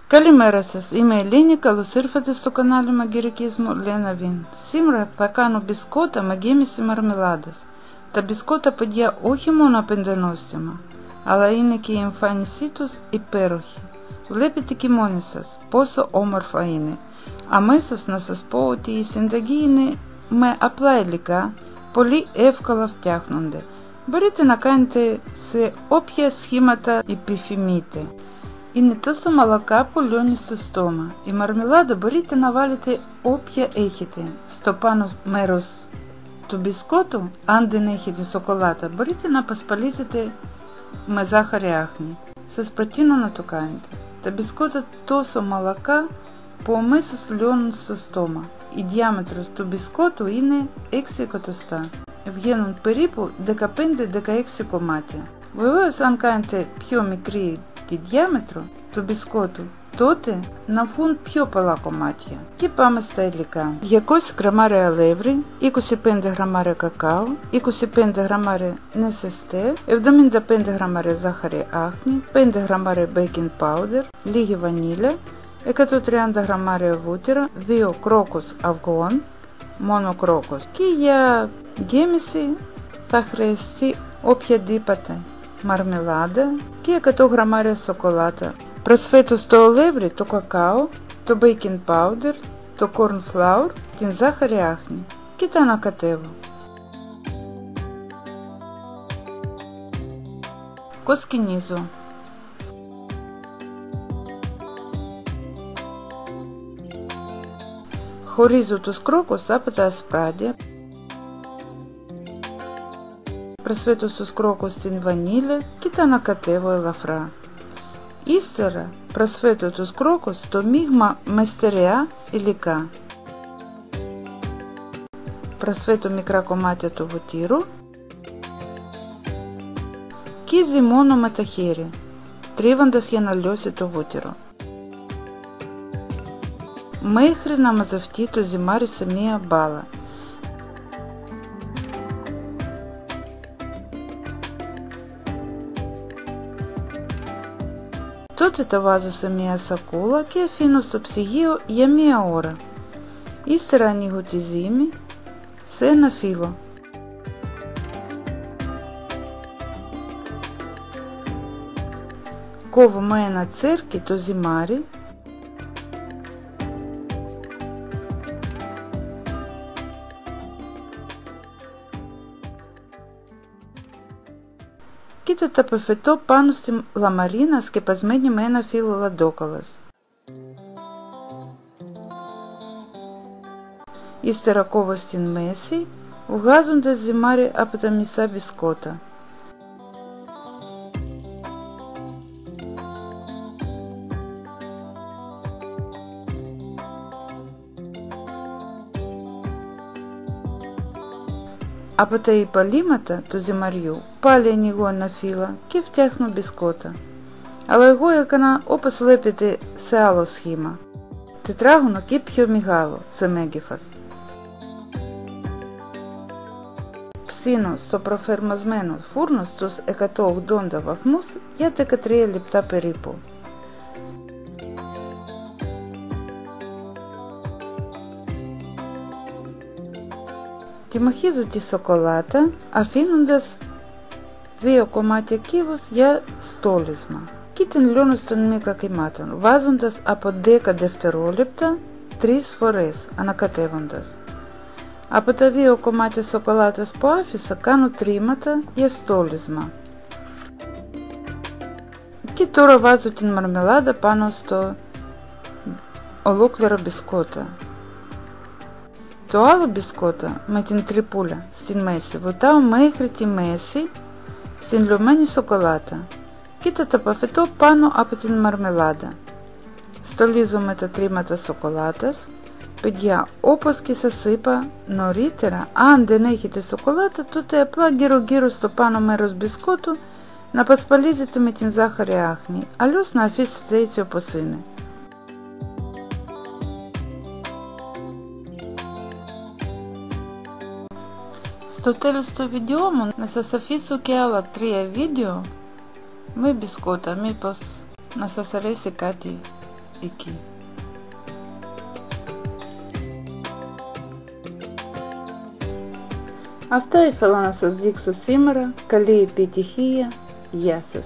Καλημέρα σας, είμαι η Ελένη, καλώς ήρθατε στο κανάλι Μαγειρικής μου Λένα Βιν. Σήμερα θα κάνω μπισκότα με γέμιση μαρμελάδας. Τα μπισκότα, παιδιά, όχι μόνο απέντε νόστιμα, αλλά είναι και η εμφάνισή τους υπέροχη. Βλέπετε και μόνοι σας πόσο όμορφα είναι. Αμέσως να σας πω ότι η συνταγή είναι με απλά υλικά, πολύ εύκολα φτιάχνονται. Μπορείτε να κάνετε σε όποια σχήματα επιθυμείτε. Είναι τόσο μαλακά που λιώνει στο στόμα. Η μαρμελάδα μπορείτε να βάλετε όποια έχετε. Στο πάνω μέρος του μπισκότου, αν δεν έχετε σοκολάτα, μπορείτε να απασπαλίσετε με ζάχαρη άχνη. Σας προτείνω να το κάνετε. Τα μπισκότα τόσο μαλακά που αμέσως λιώνουν στο στόμα. Η διάμετρος του μπισκότου είναι 6 εκατοστά. Βγαίνουν περίπου 15-16 κομμάτια. Βεβαίως, αν κάνετε πιο μικρή τη διάμετρο του μπισκότου, τότε να βγουν πιο πολλά κομμάτια. Και πάμε στα υλικά. 200 γραμμάρια αλεύρι, 25 γραμμάρια κακάο, 25 γραμμάρια νεσεστέ, 75 γραμμάρια ζάχαρη άχνη, 5 γραμμάρια baking powder, λίγη βανίλια, 130 γραμμάρια βούτυρα, 2 κρόκος αυγών, μόνο κρόκος. Και για γέμιση θα χρειαστεί οποιαδήποτε μαρμελάδα και 100 γραμμάρια σοκολάτα. Προσθέτω στο αλεύρι το κακάο, το baking powder, το corn flour, την ζάχαρη άχνη και τα ανακατεύω. Κοσκινίζω. Χωρίζω τους κρόκους από τα ασπράδια. Προσθέτω στους κρόκους την βανίλια και τα ανακατεύω ελαφρά. Ύστερα προσθέτω τους κρόκους στο μείγμα με στερεά υλικά. Προσθέτω μικρά κομμάτια του βουτύρου και ζυμώνω με τα χέρια, τρίβοντας για να λιώσει το βούτυρο, μέχρι να μαζευτεί το ζυμάρι σε μία μπάλα. Τότε τα βάζω σε μία σακούλα και αφήνω στο ψυγείο για μία ώρα. Ύστερα ανοίγω τη ζύμη σε ένα φύλλο. Κόβω με ένα τσέρκι το ζυμάρι . Και το ταπεφετώ πάνω στη λαμαρίνα σκεπασμένη με ένα φύλλο λαντόκαλας. Ύστερα κόβω στην μέση, βγάζοντας ζυμάρι από τα μισά μπισκότα. Από τα υπαλλήματα του ζυμαριού πάλι ανοίγω ένα φύλλο και φτιάχνω μπισκότα. Αλλά εγώ έκανα όπως βλέπετε σε άλλο σχήμα, τετράγωνο και πιο μεγάλο σε μέγεθος. Ψήνω στο προφερμασμένο φούρνο στους 180 βαθμούς για 13 λεπτά περίπου. Τιμαχίζω τη σοκολάτα αφήνοντας 2 κομμάτια κύβους για στόλισμα και την λιώνω στον μικροκυμάτων, βάζοντας από 10 δευτερόλεπτα 3 φορές ανακατεύοντας. Από τα 2 κομμάτια σοκολάτας που άφησα κάνω τρίματα για στόλισμα. Και τώρα βάζω την μαρμελάδα πάνω στο ολόκληρο μπισκότα. Το άλλο μπισκότα με την τρυπούλα στην μέση βουτάω μέχρι τη μέση στην λιωμένη σοκολάτα και τα ταπαφετώ πάνω από την μαρμελάδα. Στολίζω με τα τρίματα σοκολάτας. Παιδιά, όπως και σας είπα νωρίτερα, αν δεν έχετε σοκολάτα, τότε απλά γύρω στο πάνω μέρος μπισκότου να πασπαλίζετε με την ζάχαρη άχνη, αλλιώς να αφήσετε έτσι όπως είναι. Στο τέλος του βίντεο μου να σας αφήσω και άλλα 3 βίντεο με μπισκότα, μήπως να σας αρέσει κάτι εκεί. Αυτά ήθελα να σας δείξω σήμερα. Καλή επιτυχία. Γεια σας.